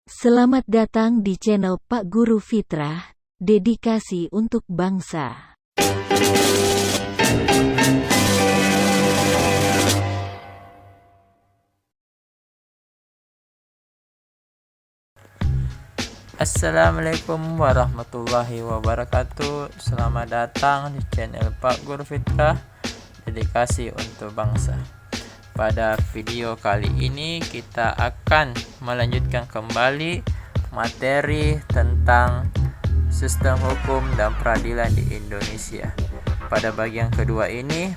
Selamat datang di channel Pak Guru Fitrah, dedikasi untuk bangsa. Assalamualaikum warahmatullahi wabarakatuh. Selamat datang di channel Pak Guru Fitrah, dedikasi untuk bangsa. Pada video kali ini kita akan melanjutkan kembali materi tentang sistem hukum dan peradilan di Indonesia. Pada bagian kedua ini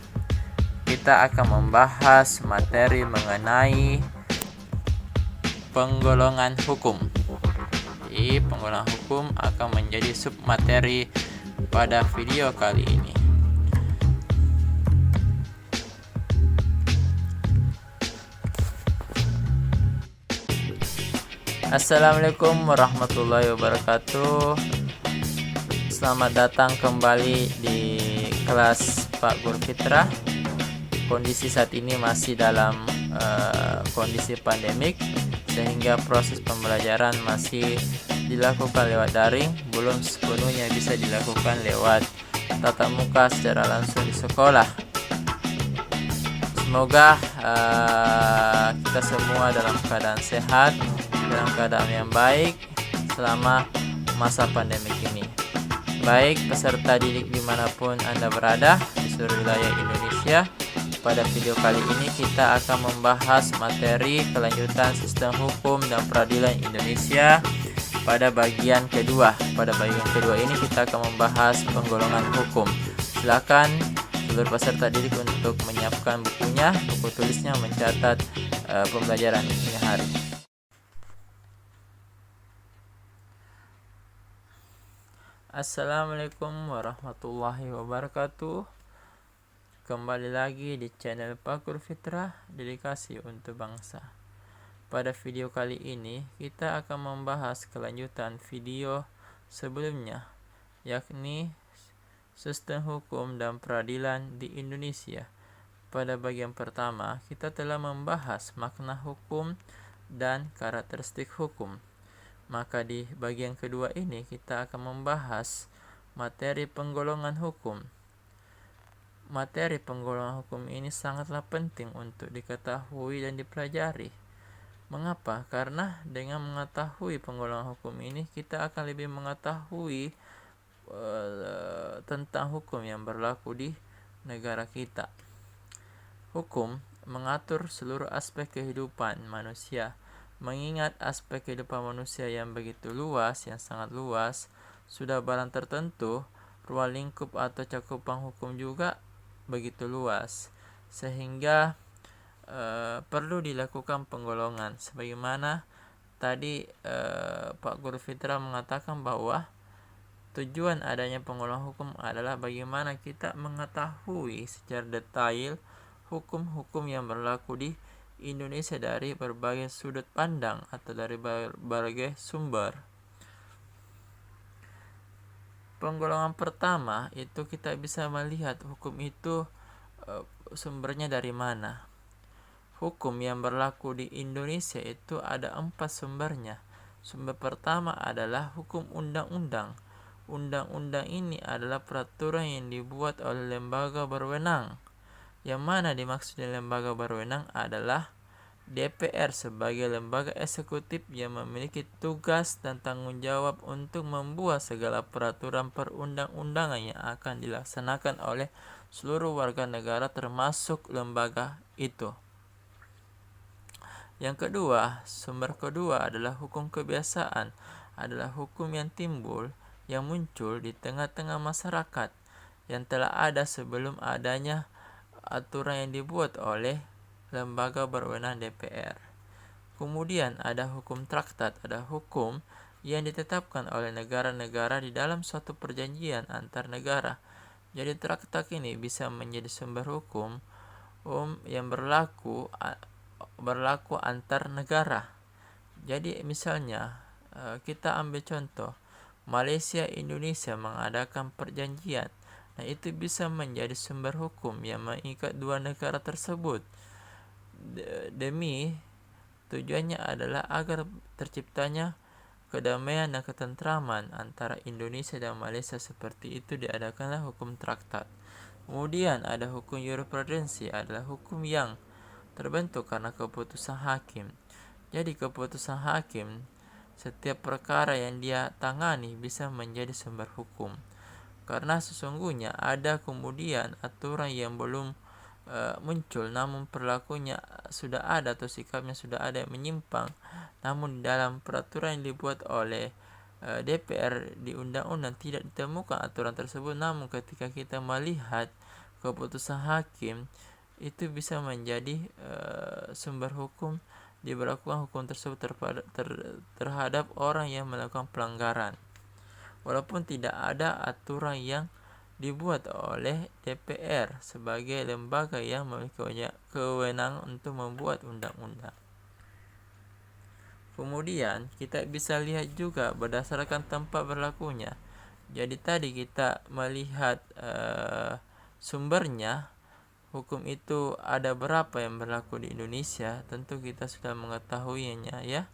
kita akan membahas materi mengenai penggolongan hukum. Jadi penggolongan hukum akan menjadi submateri pada video kali ini. Assalamualaikum warahmatullahi wabarakatuh. Selamat datang kembali di kelas Pak Guru Fitrah. Kondisi saat ini masih dalam kondisi pandemik, sehingga proses pembelajaran masih dilakukan lewat daring, belum sepenuhnya bisa dilakukan lewat tatap muka secara langsung di sekolah. Semoga kita semua dalam keadaan sehat, dalam keadaan yang baik selama masa pandemik ini. Baik peserta didik dimanapun Anda berada di seluruh wilayah Indonesia, pada video kali ini kita akan membahas materi kelanjutan sistem hukum dan peradilan Indonesia pada bagian kedua. Pada bagian kedua ini kita akan membahas penggolongan hukum. Silakan seluruh peserta didik untuk menyiapkan bukunya, buku tulisnya, mencatat pembelajaran ini hari. Assalamualaikum warahmatullahi wabarakatuh. Kembali lagi di channel Pak Guru Fitrah, dedikasi untuk bangsa. Pada video kali ini kita akan membahas kelanjutan video sebelumnya, yakni sistem hukum dan peradilan di Indonesia. Pada bagian pertama kita telah membahas makna hukum dan karakteristik hukum. Maka di bagian kedua ini kita akan membahas materi penggolongan hukum. Materi penggolongan hukum ini sangatlah penting untuk diketahui dan dipelajari. Mengapa? Karena dengan mengetahui penggolongan hukum ini, kita akan lebih mengetahui tentang hukum yang berlaku di negara kita. Hukum mengatur seluruh aspek kehidupan manusia. Mengingat aspek kehidupan manusia yang begitu luas, yang sangat luas, sudah barang tertentu, ruang lingkup atau cakupan hukum juga begitu luas, sehingga perlu dilakukan penggolongan. Sebagaimana tadi Pak Guru Fitrah mengatakan bahwa tujuan adanya penggolongan hukum adalah bagaimana kita mengetahui secara detail hukum-hukum yang berlaku di Indonesia dari berbagai sudut pandang atau dari berbagai sumber. Penggolongan pertama itu kita bisa melihat hukum itu sumbernya dari mana. Hukum yang berlaku di Indonesia itu ada 4 sumbernya. Sumber pertama adalah hukum undang-undang. Undang-undang ini adalah peraturan yang dibuat oleh lembaga berwenang. Yang mana dimaksud dengan lembaga berwenang adalah DPR sebagai lembaga eksekutif yang memiliki tugas dan tanggung jawab untuk membuat segala peraturan perundang-undangan yang akan dilaksanakan oleh seluruh warga negara termasuk lembaga itu. Yang kedua, sumber kedua adalah hukum kebiasaan. Adalah hukum yang timbul, yang muncul di tengah-tengah masyarakat yang telah ada sebelum adanya aturan yang dibuat oleh lembaga berwenang DPR. Kemudian ada hukum traktat, ada hukum yang ditetapkan oleh negara-negara di dalam suatu perjanjian antar negara. Jadi traktat ini bisa menjadi sumber hukum yang berlaku antar negara. Jadi misalnya kita ambil contoh, Malaysia Indonesia mengadakan perjanjian. Nah, itu bisa menjadi sumber hukum yang mengikat dua negara tersebut demi Tujuannya adalah agar terciptanya kedamaian dan ketentraman antara Indonesia dan Malaysia. Seperti itu diadakanlah hukum traktat. Kemudian ada hukum jurisprudensi, adalah hukum yang terbentuk karena keputusan hakim. Jadi keputusan hakim, setiap perkara yang dia tangani bisa menjadi sumber hukum. Karena sesungguhnya ada kemudian aturan yang belum muncul, namun perilakunya sudah ada atau sikapnya sudah ada yang menyimpang, namun dalam peraturan yang dibuat oleh DPR di undang-undang tidak ditemukan aturan tersebut, namun ketika kita melihat keputusan hakim itu bisa menjadi sumber hukum, diberlakukan hukum tersebut terhadap orang yang melakukan pelanggaran, walaupun tidak ada aturan yang dibuat oleh DPR sebagai lembaga yang memiliki kewenangan untuk membuat undang-undang. Kemudian kita bisa lihat juga berdasarkan tempat berlakunya. Jadi tadi kita melihat sumbernya, hukum itu ada berapa yang berlaku di Indonesia, tentu kita sudah mengetahuinya ya.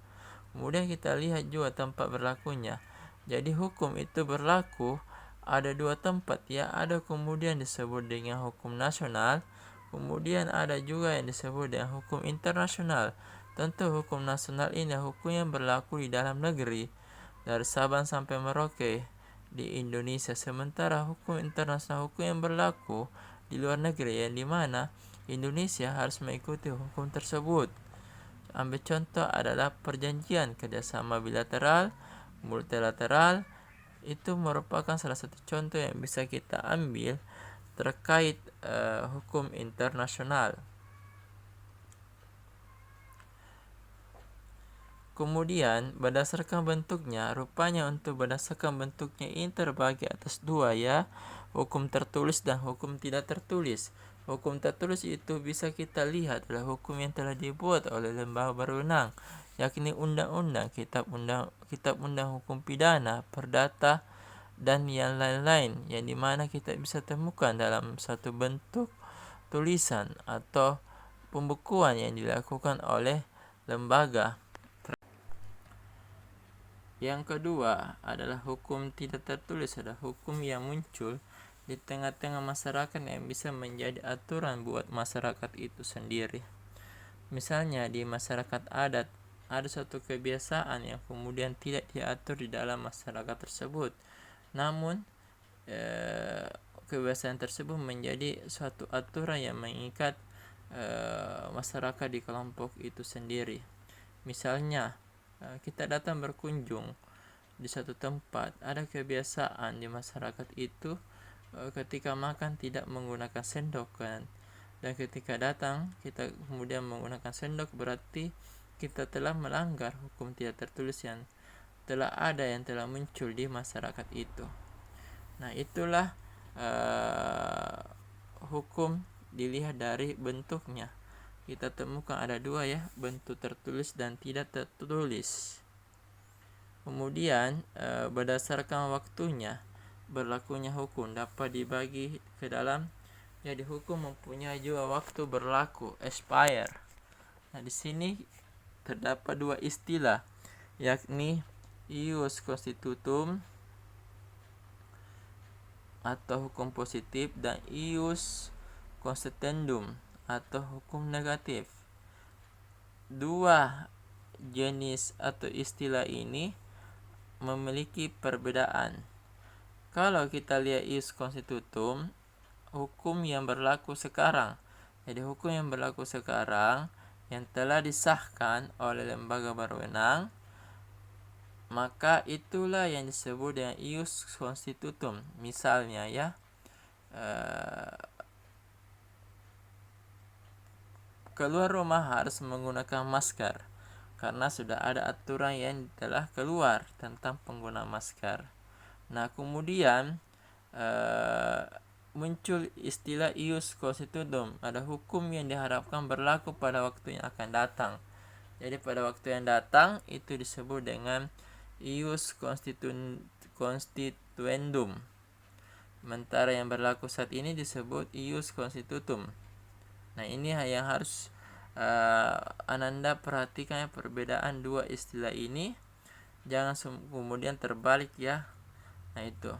Kemudian kita lihat juga tempat berlakunya. Jadi hukum itu berlaku ada dua tempat ya, ada kemudian disebut dengan hukum nasional, kemudian ada juga yang disebut dengan hukum internasional. Tentu hukum nasional ini hukum yang berlaku di dalam negeri dari Sabang sampai Merauke di Indonesia, sementara hukum internasional hukum yang berlaku di luar negeri, yang dimana Indonesia harus mengikuti hukum tersebut. Ambil contoh adalah perjanjian kerjasama bilateral, multilateral. Itu merupakan salah satu contoh yang bisa kita ambil terkait hukum internasional. Kemudian berdasarkan bentuknya, rupanya untuk berdasarkan bentuknya ini terbagi atas dua ya, hukum tertulis dan hukum tidak tertulis. Hukum tertulis itu bisa kita lihat adalah hukum yang telah dibuat oleh lembaga berwenang, yakni undang-undang, kitab undang hukum pidana, perdata, dan yang lain-lain, yang dimana kita bisa temukan dalam satu bentuk tulisan atau pembukuan yang dilakukan oleh lembaga. Yang kedua adalah hukum tidak tertulis, adalah hukum yang muncul di tengah-tengah masyarakat yang bisa menjadi aturan buat masyarakat itu sendiri. Misalnya di masyarakat adat ada suatu kebiasaan yang kemudian tidak diatur di dalam masyarakat tersebut, namun kebiasaan tersebut menjadi suatu aturan yang mengikat masyarakat di kelompok itu sendiri. Misalnya kita datang berkunjung di suatu tempat, ada kebiasaan di masyarakat itu ketika makan tidak menggunakan sendok kan, dan ketika datang kita kemudian menggunakan sendok, berarti kita telah melanggar hukum tidak tertulis yang telah ada, yang telah muncul di masyarakat itu. Nah itulah hukum dilihat dari bentuknya. Kita temukan ada dua ya, bentuk tertulis dan tidak tertulis. Kemudian berdasarkan waktunya berlakunya hukum dapat dibagi ke dalam, jadi hukum mempunyai juga waktu berlaku, expire. Nah di sini terdapat dua istilah, yakni ius constitutum atau hukum positif dan ius constituendum atau hukum negatif. Dua jenis atau istilah ini memiliki perbedaan. Kalau kita lihat ius constitutum, hukum yang berlaku sekarang. Jadi hukum yang berlaku sekarang yang telah disahkan oleh lembaga berwenang, maka itulah yang disebut dengan ius constitutum. Misalnya ya, keluar rumah harus menggunakan masker karena sudah ada aturan yang telah keluar tentang penggunaan masker. Nah kemudian muncul istilah ius constitutum, ada hukum yang diharapkan berlaku pada waktu yang akan datang. Jadi pada waktu yang datang itu disebut dengan ius constituendum. Sementara yang berlaku saat ini disebut ius constitutum. Nah ini yang harus Ananda perhatikan ya perbedaan dua istilah ini, jangan kemudian terbalik ya. Nah itu,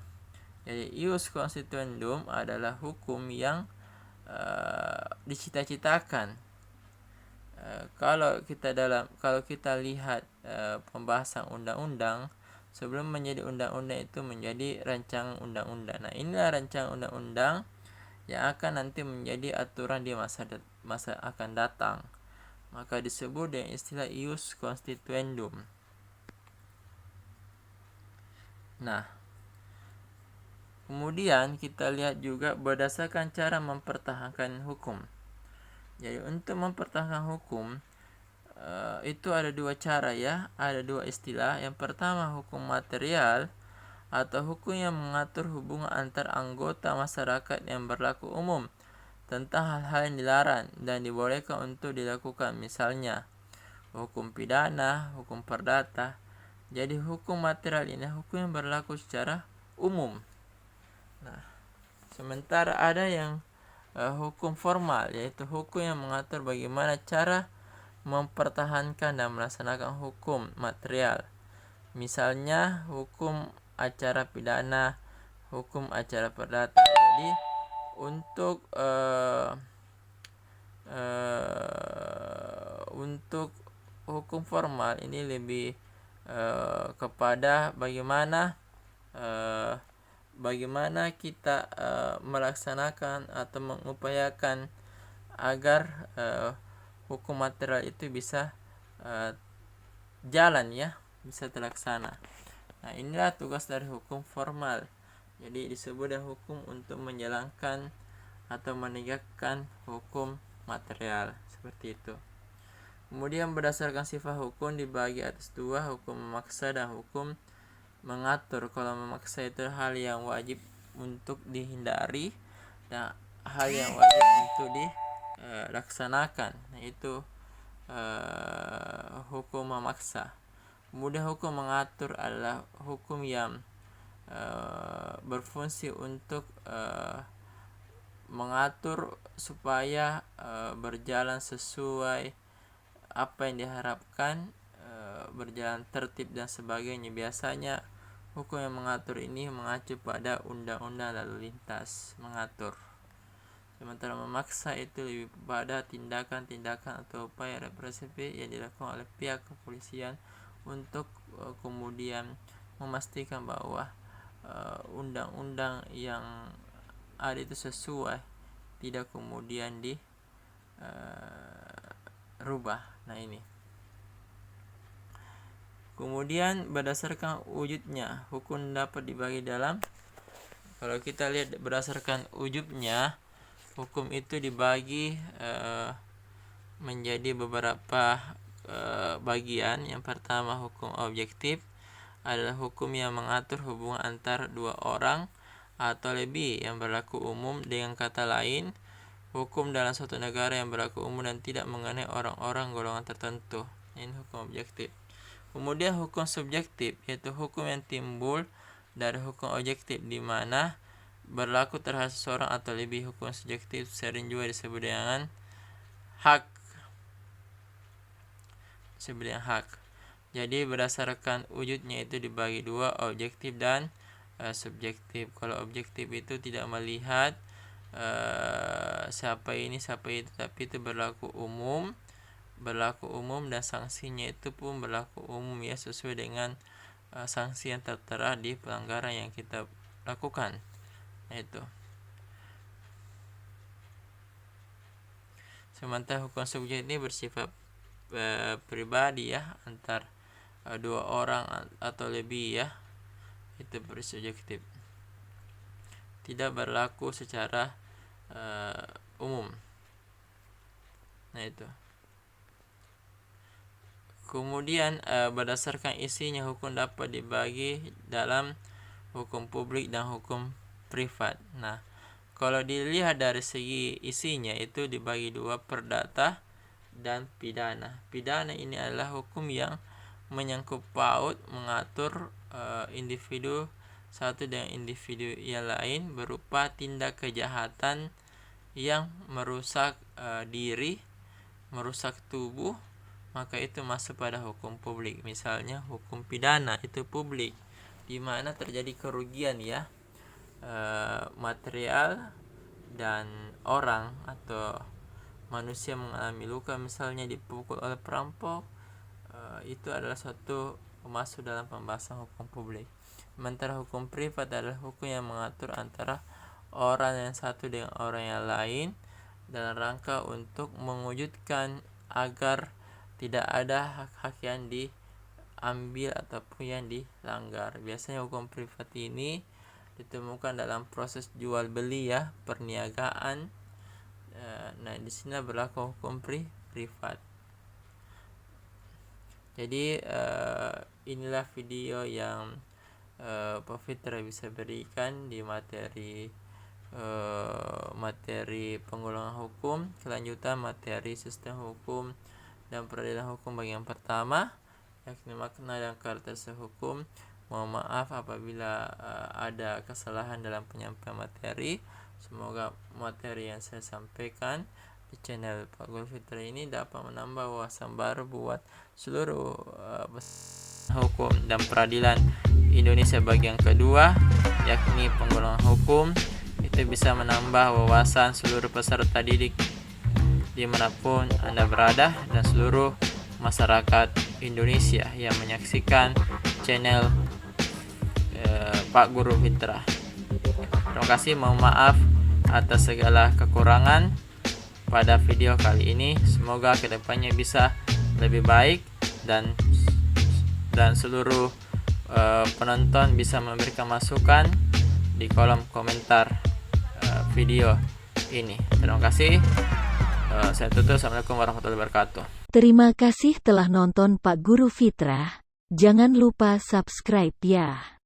jadi ius constituendum adalah hukum yang dicita-citakan. Kalau kita lihat pembahasan undang-undang, sebelum menjadi undang-undang itu menjadi rancangan undang-undang. Nah, inilah rancangan undang-undang yang akan nanti menjadi aturan di masa akan datang. Maka disebut dengan istilah ius constituendum. Nah, kemudian kita lihat juga berdasarkan cara mempertahankan hukum. Jadi untuk mempertahankan hukum itu ada dua cara ya, ada dua istilah. Yang pertama hukum material atau hukum yang mengatur hubungan antar anggota masyarakat yang berlaku umum tentang hal-hal yang dilarang dan dibolehkan untuk dilakukan, misalnya hukum pidana, hukum perdata. Jadi hukum material ini hukum yang berlaku secara umum. Nah, sementara ada yang hukum formal, yaitu hukum yang mengatur bagaimana cara mempertahankan dan melaksanakan hukum material. Misalnya hukum acara pidana, hukum acara perdata. Jadi untuk hukum formal ini lebih kepada bagaimana kita melaksanakan atau mengupayakan agar hukum material itu bisa jalan ya, bisa terlaksana. Nah, inilah tugas dari hukum formal. Jadi disebut dengan hukum untuk menjalankan atau menegakkan hukum material, seperti itu. Kemudian berdasarkan sifat hukum dibagi atas dua, hukum memaksa dan hukum mengatur. Kalau memaksa itu hal yang wajib untuk dihindari dan hal yang wajib untuk dilaksanakan. Nah, itu hukum memaksa. Kemudian hukum mengatur adalah hukum yang berfungsi untuk mengatur supaya berjalan sesuai apa yang diharapkan, berjalan tertib dan sebagainya. Biasanya hukum yang mengatur ini mengacu pada undang-undang lalu lintas mengatur. Sementara memaksa itu lebih pada tindakan-tindakan atau upaya represif yang dilakukan oleh pihak kepolisian untuk kemudian memastikan bahwa undang-undang yang ada itu sesuai, tidak kemudian dirubah. Nah, ini. Kemudian berdasarkan wujudnya, hukum dapat dibagi dalam, kalau kita lihat berdasarkan wujudnya, hukum itu dibagi menjadi beberapa bagian. Yang pertama hukum objektif adalah hukum yang mengatur hubungan antar dua orang atau lebih yang berlaku umum. Dengan kata lain, hukum dalam suatu negara yang berlaku umum dan tidak mengenai orang-orang golongan tertentu. Ini hukum objektif. Kemudian hukum subjektif, yaitu hukum yang timbul dari hukum objektif di mana berlaku terhadap seseorang atau lebih. Hukum subjektif sering juga disebut dengan hak. Jadi berdasarkan wujudnya itu dibagi dua, objektif dan subjektif. Kalau objektif itu tidak melihat siapa ini siapa itu, tapi itu berlaku umum dan sanksinya itu pun berlaku umum ya, sesuai dengan sanksi yang tertera di pelanggaran yang kita lakukan. Nah, itu. Sementara hukum subjektif ini bersifat pribadi ya, antar dua orang atau lebih ya, itu bersubjektif, tidak berlaku secara umum. Nah, itu. Kemudian berdasarkan isinya, hukum dapat dibagi dalam hukum publik dan hukum privat. Nah, kalau dilihat dari segi isinya itu dibagi dua, perdata dan pidana. Pidana ini adalah hukum yang menyangkut paut mengatur individu satu dengan individu yang lain berupa tindak kejahatan yang merusak diri, merusak tubuh, maka itu masuk pada hukum publik. Misalnya hukum pidana itu publik, di mana terjadi kerugian ya, material dan orang atau manusia mengalami luka, misalnya dipukul oleh perampok, itu adalah suatu masuk dalam pembahasan hukum publik. Sementara hukum privat adalah hukum yang mengatur antara orang yang satu dengan orang yang lain dalam rangka untuk mewujudkan agar tidak ada hak-hak yang diambil ataupun yang dilanggar. Biasanya hukum privat ini ditemukan dalam proses jual beli ya, perniagaan. Nah, di sini berlaku hukum privat. Jadi inilah video yang Pak Fitra bisa berikan di materi pengulangan hukum, kelanjutan materi sistem hukum dan peradilan hukum bagian pertama, yakni makna dan karakteristik hukum. Mohon maaf apabila ada kesalahan dalam penyampaian materi. Semoga materi yang saya sampaikan di channel Pak Guru Fitra ini dapat menambah wawasan baru buat seluruh hukum dan peradilan Indonesia bagian kedua, yakni pengulangan hukum. Itu bisa menambah wawasan seluruh peserta didik dimanapun Anda berada dan seluruh masyarakat Indonesia yang menyaksikan channel Pak Guru Fitra. Terima kasih, mohon maaf atas segala kekurangan pada video kali ini. Semoga kedepannya bisa lebih baik dan seluruh penonton bisa memberikan masukan di kolom komentar video ini. Terima kasih. Saya tutup. Assalamualaikum warahmatullahi wabarakatuh. Terima kasih telah nonton Pak Guru Fitra. Jangan lupa subscribe ya.